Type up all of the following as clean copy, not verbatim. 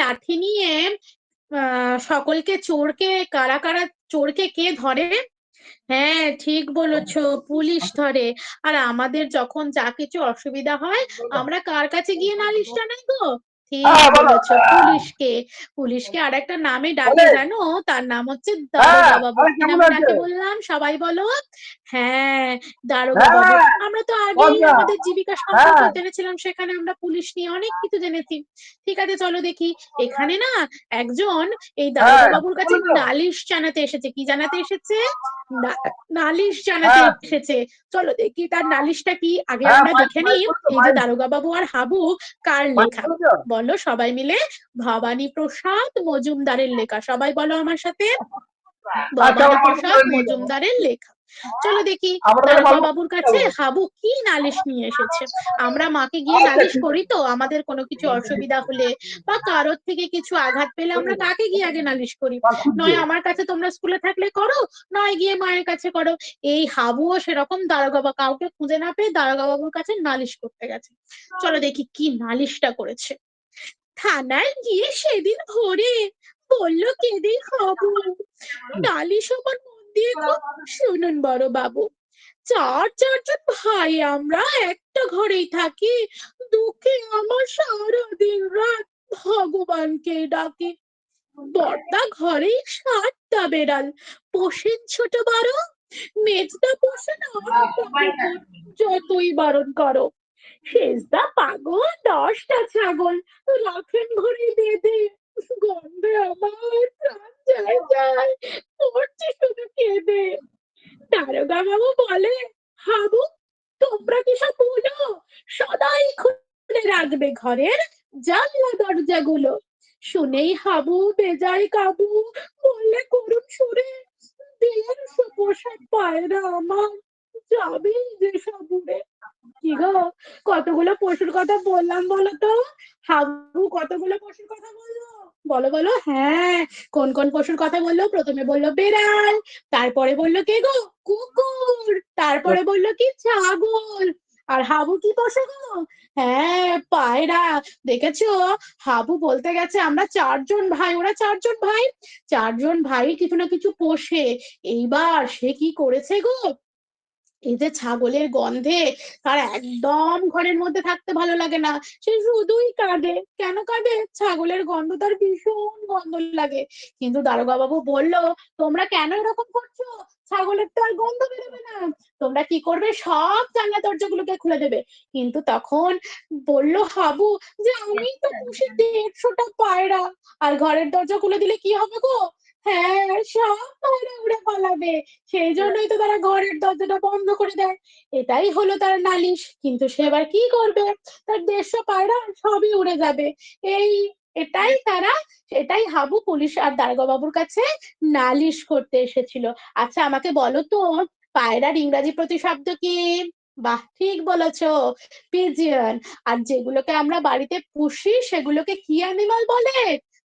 লাঠি নিয়ে সকলকে চোরকে কারা কারা চোরকে কে ধরে? হ্যাঁ, ঠিক বলেছো, পুলিশ ধরে। আর আমাদের যখন যা কিছু অসুবিধা হয় আমরা কার কাছে গিয়ে নালিশ জানাই গো? ঠিক হ্যাঁ, বলো। বলেছো, পুলিশকে। পুলিশকে আর একটা নামে ডাকে বলে। জানো, তার নাম হচ্ছে হ্যাঁ, দারোগা বাবু। আরে কি কেমন নামে আছে? ডাকে বললাম সবাই বলো? হ্যাঁ, দারোগা বাবু। হ্যাঁ, আমরা তো আগেই বদনা। আমাদের জীবিকা সম্পর্ক হ্যাঁ, জেনেছিলাম, সেখানে আমরা পুলিশ নিয়ে অনেক কিছু জেনেছি। ঠিক আছে, চলো দেখি। এখানে না একজন এই হ্যাঁ, দারোগা বাবুর কাছে বলে তো। নালিশ জানাতে এসেছে। কি জানাতে এসেছে? না- নালিশ জানাতে হ্যাঁ, এসেছে। চলো দেখি তার নালিশটা কি। আগে হ্যাঁ, আমরা মাইক দেখে মাইক নিই বলে তো, এই যে মাইক। দারোগা বাবু আর হাবু কার মাইক লেখা। বলে তো। বলো সবাই মিলে। ভবানী প্রসাদ মজুমদারের লেখা, সবাই বলো আমার সাথে। আচ্ছা, ভবানী আমার মাকে প্রসাদ বলে নিয়ে যাবো। মজুমদারের লেখা। চলো দেখি আমরা তাহলে দারোগা মাকে বাবুর নিয়ে কাছে যাবো। হাবু কি নালিশ নিয়ে এসেছে। আমরা মাকে গিয়ে আচ্ছা, নালিশ ঠিক করি আছে। তো, আমাদের কোনো কিছু অসুবিধা হলে বা কারোর থেকে কিছু আঘাত পেলে আমরা কাকে গিয়ে আগে নালিশ করি? মা খুঁজছে। নয় আমার কাছে তোমরা স্কুলে থাকলে করো, নয় গিয়ে মায়ের কাছে করো। এই হাবুও সেরকম দারোগা বা কাউকে খুঁজে না পেয়ে দারোগা বাবুর কাছে নালিশ করতে গেছে। চলো দেখি কি নালিশটা করেছে। থানায় গিয়ে সেদিন ভোরে বলল কেঁদে হাবু, নালিশ আমার মন দিয়ে খুব শুনুন বড় বাবু। চারজন ভাই আমরা একটা ঘরেই থাকি। দুঃখে আমার সারা দিন রাত ভগবানকে ডাকি। বড়দা ঘরে 7টা বেড়াল, পোষেন ছোট বড়। মেজদা পোষেন আরো কতক্ষণ, যতই বারণ করো। শেষদা পাগল 10টা ছাগল, রাখেন ঘরে বেঁধে। গন্ধে আমার প্রাণ যায় যায়, পড়ছে শুধু কেঁদে। দারোগা বাবু বলে, হাবু তোমরা কি সব বলো, সদাই খুলে রাখবে ঘরের জানলা দরজাগুলো। শুনেই হাবু বেজায় কাবু, বললে করুণ সুরে, 150 পোষা পায়রা আমার যাবেই যে সব উড়ে। কি গো, কতগুলো পশুর কথা বললাম বলো তো? হাবু কতগুলো পশুর কথা বললো? বলো বলো। হ্যাঁ, কোন কোন পশুর কথা বললো? প্রথমে বললো বেড়াল, তারপরে বললো কে গো? কুকুর, তারপরে বললো কি? ছাগল। আর হাবু কি পশু গো? হ্যাঁ, পায়রা। দেখেছো, হাবু বলতে গেছে আমরা 4জন ভাই, ওরা 4জন ভাই। 4জন ভাই কিছু না কিছু পোষে। এইবার সে কি করেছে গো, এই যে ছাগলের গন্ধে তার একদম ঘরের মধ্যে থাকতে ভালো লাগে না। সে শুধুই কাঁদে। কেন কাঁদে? ছাগলের গন্ধ তার ভীষণ গন্ধ লাগে। কিন্তু দারোগা বাবু বলল, তোমরা কেন এরকম করছো? ছাগলের তো আর গন্ধ বেরোবে না। তোমরা কি করবে, সব জানলা দরজাগুলোকে খুলে দেবে। কিন্তু তখন বলল হাবু যে আমি তো পুষি 150টা পায়রা, আর ঘরের দরজা খুলে দিলে কি হবে গো? হ্যাঁ, সব পায়রা উড়ে পালাবে। সেই জন্যই তো তারা ঘরের দরজাটা বন্ধ করে দেয়। এটাই হলো তার নালিশ। কিন্তু সে এবার কি করবে? তার 150 পায়রা সবই উড়ে যাবে। এই এটাই তারা, এটাই হাবু পুলিশ আর দারোগা বাবুর কাছে নালিশ করতে এসেছিল। আচ্ছা আমাকে বলো তো, পায়রার ইংরাজি প্রতিশব্দ কি? বাহ, ঠিক বলেছো, পিজিয়ন। আর যেগুলোকে আমরা বাড়িতে পুষি সেগুলোকে কি অ্যানিমাল বলে?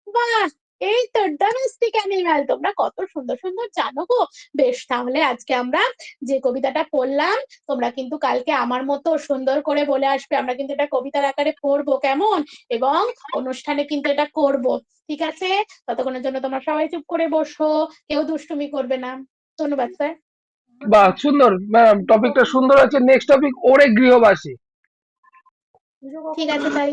বাহ, এই তো ডোমেস্টিক অ্যানিমাল। তোমরা কত সুন্দর সুন্দর জানো গো। বেশ, তাহলে আজকে আমরা যে কবিতাটা পড়লাম, তোমরা কিন্তু কালকে আমার মতো সুন্দর করে বলে আসবে। আমরা কিন্তু এটা কবিতার আকারে পড়বো, কেমন? এবং অনুষ্ঠানে কিন্তু এটা করব। ঠিক আছে? ততক্ষণের জন্য তোমরা সবাই চুপ করে বসো, কেউ দুষ্টুমি করবে না। ধন্যবাদ স্যার। বাহ, সুন্দর ম্যাম, টপিকটা সুন্দর আছে। নেক্সট টপিক ওরে গৃহবাসী। ঠিক আছে তাই।